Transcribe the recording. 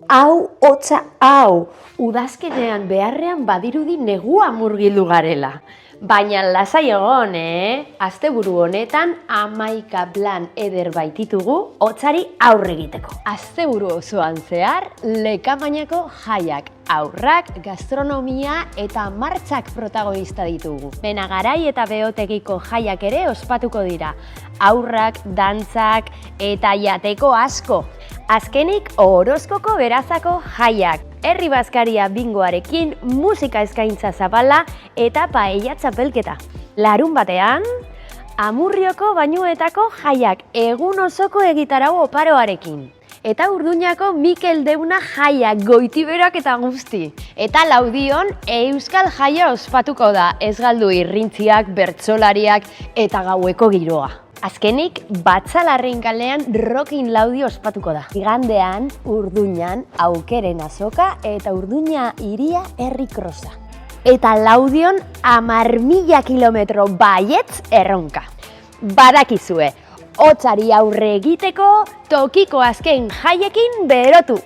Hau, hotza, hau, udazkenean beharrean badirudi negua murgildu garela. Baina lasai egon, Asteburu honetan 11 plan eder baititugu hotzari aurre egiteko. Asteburu osoan zehar, Lekamainako jaiak, haurrak, gastronomia eta martxak protagonista ditugu. Benagarai eta Beotegiko jaiak ere ospatuko dira. Haurrak, dantzak eta jateko asko. Azkenik, Orozkoko Berazako jaiak, herri bazkaria bingoarekin, musika eskaintza zabala eta paella txapelketa. Larunbatean, Amurrioko Bainuetako jaiak, egun osoko egitarau oparoarekin. Eta Urduñako Mikel Deuna jaiak, Goitiberak eta guzti. Eta Laudion, Euskal jaia ospatuko da, ez galdu irrintziak, bertsolariak eta gaueko giroa. Azkenik, Batzalarrein kalean Rockin Laudio ospatuko da. Igandean, Urduñan, Aukeren azoka eta Urduña hiria herri krosa. Eta Laudion 10.000 kilometro baietz erronka. Badakizue, hotzari aurre egiteko tokiko azken jaiekin berotu.